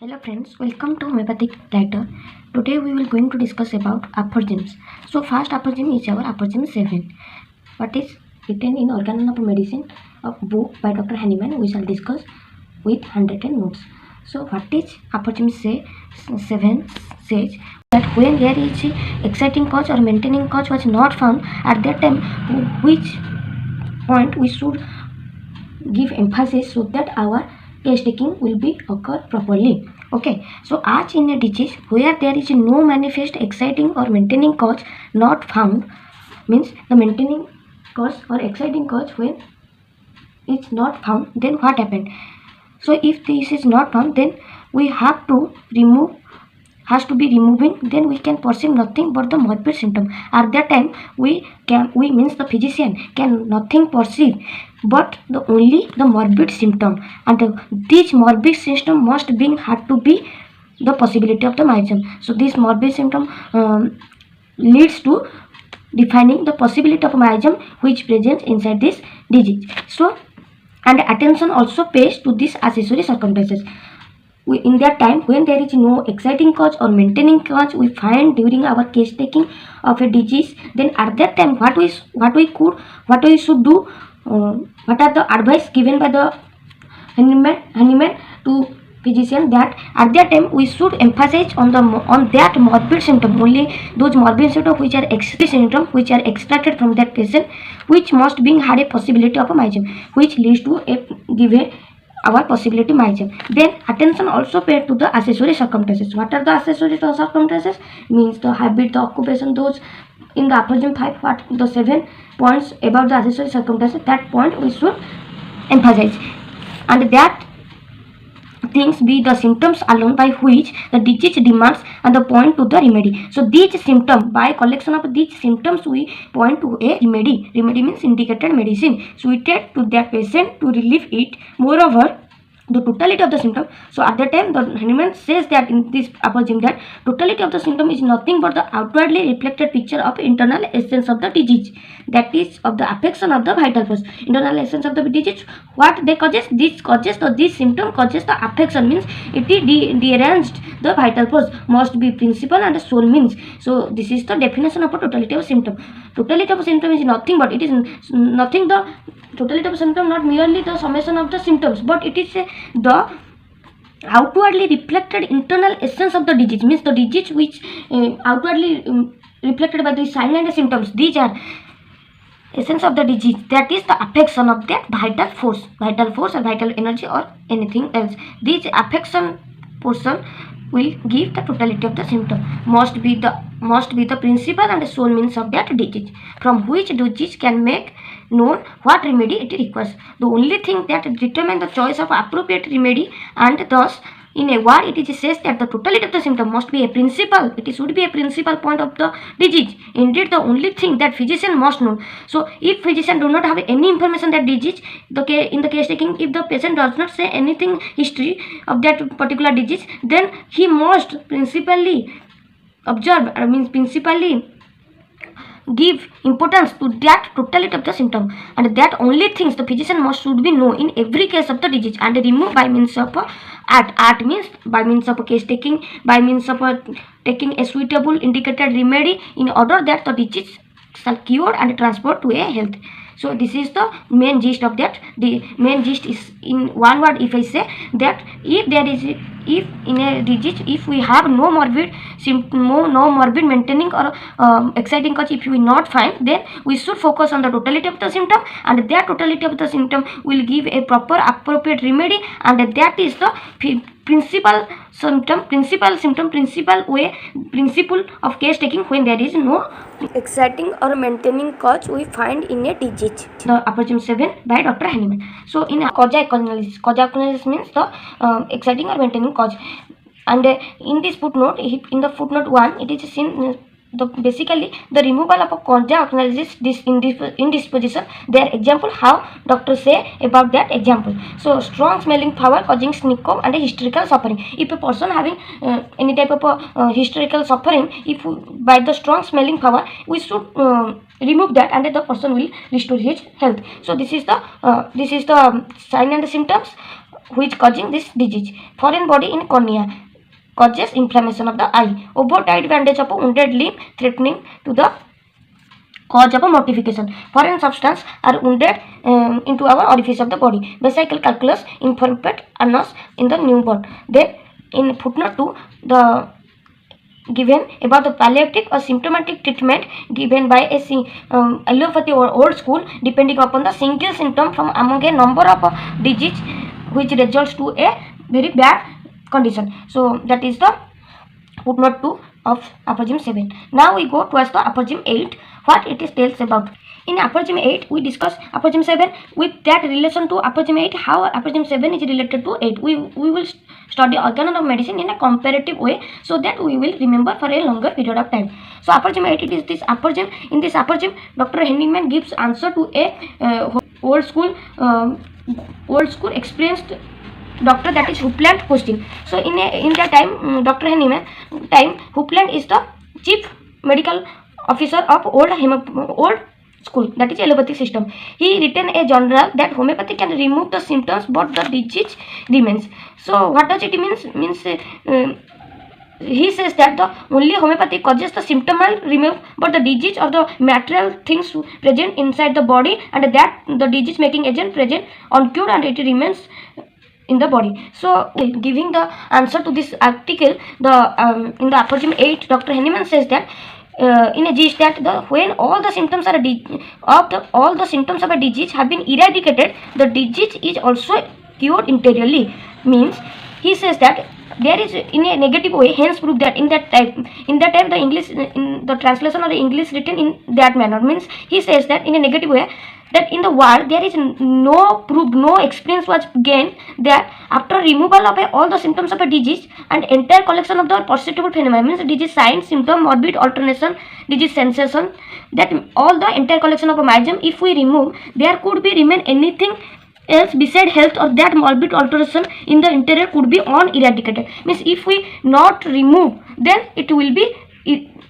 Hello friends, welcome to homeopathic writer. Today we will going to discuss about aphorisms. So first aphorism is our aphorism 7. What is written in Organ of Medicine, a book by Dr. Hahnemann. We shall discuss with handwritten notes. So what is aphorism 7 says that when there is exciting cause or maintaining cause was not found at that time, which point we should give emphasis so that our case taking will be occur properly. Okay, so as in a disease where there is no manifest exciting or maintaining cause not found, means the maintaining cause or exciting cause when it's not found, then what happened? So if this is not found, then we have to remove, has to be removing, then we can perceive nothing but the morbid symptom. At that time we means the physician can nothing perceive but only the morbid symptom, and this morbid symptom must be had to be the possibility of the miasm. So this morbid symptom leads to defining the possibility of miasm which presents inside this disease. So and attention also pays to these accessory circumstances. In that time when there is no exciting cause or maintaining cause we find during our case taking of a disease, then at that time what we should do, what are the advice given by the Hahnemann to physician, that at that time we should emphasize on that morbid symptom, only those morbid symptoms which are which are extracted from that patient, which must be had a possibility of a miasm, which leads to a given our possibility miasm. Then attention also paid to the accessory circumstances. What are the accessory circumstances? Means the habit, the occupation, those in the aphorism 5, what the 7 points about the accessory circumstances, that point we should emphasize, and that things be the symptoms alone by which the disease demands and the point to the remedy. So these symptoms, by collection of these symptoms we point to a remedy. Remedy means indicated medicine suited to that patient to relieve it. Moreover, the totality of the symptom. So at that time the Hahnemann says that in this aphorism that totality of the symptom is nothing but the outwardly reflected picture of internal essence of the disease, that is of the affection of the vital force. Internal essence of the disease, what they causes, this causes the this symptom causes the affection, means it is deranged the vital force, must be principle and the soul means. So this is the definition of a totality of symptom. Totality of symptom is nothing but it is nothing the totality of symptom, not merely the summation of the symptoms, but it is the outwardly reflected internal essence of the disease, means the disease which outwardly reflected by the sign and the symptoms, these are essence of the disease, that is the affection of that vital force or vital energy or anything else. This affection portion will give the totality of the symptom, must be the principle and the sole means of that disease, from which disease can make known what remedy it requires. The only thing that determines the choice of appropriate remedy, and thus in a word it is says that the totality of the symptom must be a principle, it should be a principal point of the disease, indeed the only thing that physician must know. So if physician do not have any information that disease, in the case taking, if the patient does not say anything history of that particular disease, then he must principally observe, principally give importance to that totality of the symptom, and that only things the physician must should be know in every case of the disease, and remove by means of art means by means of a case taking, by means of taking a suitable indicated remedy in order that the disease shall cure and transport to a health. So this is the main gist of that. The main gist is in one word, if I say that if in a disease, if we have no morbid maintaining or exciting cause, if we not find, then we should focus on the totality of the symptom, and that totality of the symptom will give a proper appropriate remedy, and that is the principal principle of case taking when there is no exciting or maintaining cause we find in a disease. The aphorism 7 by Dr. Hahnemann. So in causatic analysis means the exciting or maintaining cause, and in this footnote, in the footnote 1, it is seen basically the removal of a causatic analysis, this indisposition, their example, how doctors say about that example. So strong smelling power causing syncope and a hysterical suffering. If a person having any type of hysterical suffering, if by the strong smelling power, we should remove that, and the person will restore his health. So this is the sign and the symptoms which causing this disease. Foreign body in cornea causes inflammation of the eye. Over tight bandage of a wounded limb threatening to the cause of a mortification. Foreign substance are wounded into our orifice of the body. Vesical calculus infiltrate anus in the newborn. Then in footnote 2, the given about the palliative or symptomatic treatment given by a allopathy or old school depending upon the single symptom from among a number of disease which results to a very bad condition. So that is the footnote 2 of aphorism 7. Now we go towards the aphorism 8, what it is tells about. In aphorism 8 we discuss aphorism 7 with that relation to aphorism 8, how aphorism 7 is related to 8. We will study organ of medicine in a comparative way so that we will remember for a longer period of time. So aphorism 8, it is this aphorism. In this aphorism, Dr. Henneman gives answer to a old school experienced doctor, that is Hupland question. So in that time, Dr. Henneman time, Hupland is the chief medical officer of old school, that is allopathic system. He written a journal that homeopathy can remove the symptoms but the disease remains. So what does it means he says that the only homeopathy causes the symptom remove but the disease or the material things present inside the body, and that the disease making agent present uncured and it remains in the body. So giving the answer to this article, the in the aphorism 8, Dr. Henneman says that in a gist that when all the symptoms are all the symptoms of a disease have been eradicated, the disease is also cured interiorly. Means he says that there is in a negative way, hence prove that in that time the English, in the translation of the English written in that manner, means he says that in a negative way that in the world there is no proof, no experience was gained that after removal of all the symptoms of a disease and entire collection of the perceptible phenomena, means disease sign, symptom, morbid alternation, disease sensation, that all the entire collection of a miasm, if we remove, there could be remain anything else beside health or that morbid alteration in the interior could be uneradicated. Means if we not remove, then it will be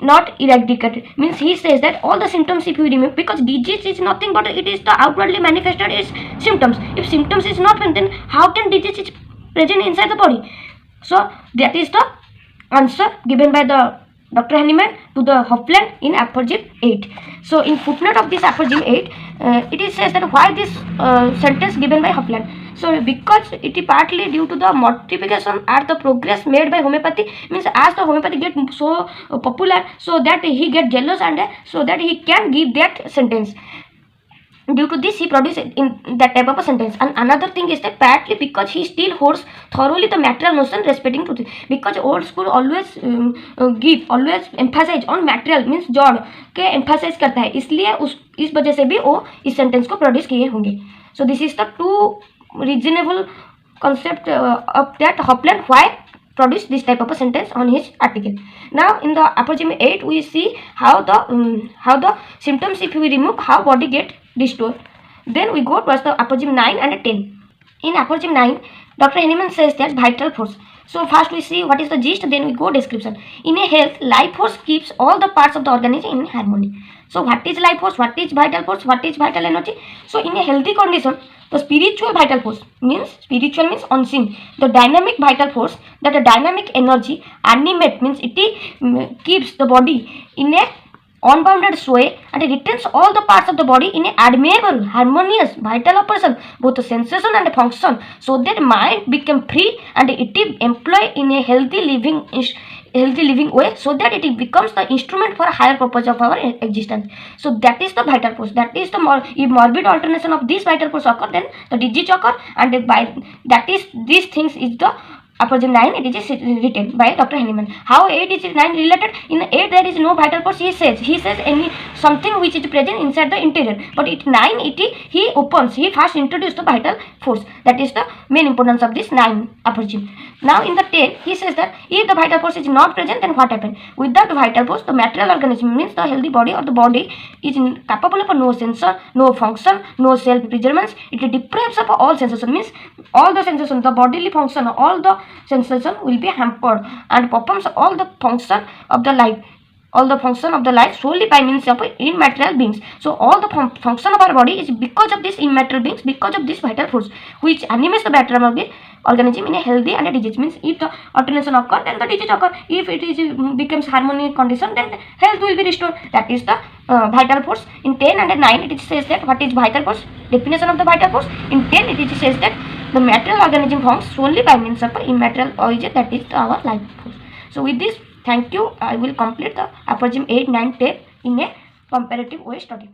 not eradicated. Means he says that all the symptoms if we remove, because disease is nothing but it is the outwardly manifested is symptoms. If symptoms is not present, then how can disease is present inside the body? So that is the answer given by the Dr. Henneman to the Hopland in aphorism 8. So in footnote of this aphorism 8, it is says that why this sentence given by Hopland. So because it is partly due to the mortification at the progress made by homeopathy, means as the homeopathy get so popular, so that he get jealous and so that he can give that sentence. Due to this, he produced in that type of a sentence. And another thing is that partly because he still holds thoroughly the material notion respecting truth. Because old school always always emphasize on material, means जड़ के emphasize करता है, इसलिए इस वजह से भी वो इस sentence को produce किए होंगे. So this is the two reasonable concept of that Hopland why produce this type of a sentence on his article. Now in the aphorism 8 we see how the symptoms if we remove, how body get restored. Then we go towards the aphorism 9 and 10. In aphorism 9, Dr. Henneman says that vital force. So first we see what is the gist, then we go description. In a health, life force keeps all the parts of the organism in harmony. So what is life force, what is vital force, what is vital energy? So in a healthy condition, the spiritual vital force means unseen. The dynamic vital force, that a dynamic energy, animate means it keeps the body in a unbounded sway and it retains all the parts of the body in a admirable, harmonious, vital operation, both the sensation and function, so that mind become free and it is employed in a healthy living way, so that it becomes the instrument for a higher purpose of our existence. So that is the vital force. That is the if morbid alternation of this vital force occur, then the disease occur, and by that is these things is the aphorism 9, it is written by Dr. Henneman. How 8 is 9 related? In 8 there is no vital force, he says any something which is present inside the interior, but it 9 he first introduced the vital force. That is the main importance of this 9 aphorism. Now in the 10 he says that if the vital force is not present, then what happens? Without the vital force, the material organism means the healthy body or the body is capable of no sensor, no function, no self-preservance. It deprives of all sensation, means all the sensation, the bodily function, all the sensation will be hampered and performs all the function of the life solely by means of immaterial beings. So all the function of our body is because of this immaterial beings, because of this vital force which animates the material organism in a healthy and a disease. Means if the alternation occur, then the disease occur. If it is becomes harmonic condition, then health will be restored. That is the vital force. In 10 and 9 it says that what is vital force. Definition of the vital force. In 10 it says that the material organism forms solely by means of immaterial origin, that is our life force. So with this, thank you. I will complete the aphorism 8, 9, 10 in a comparative way study.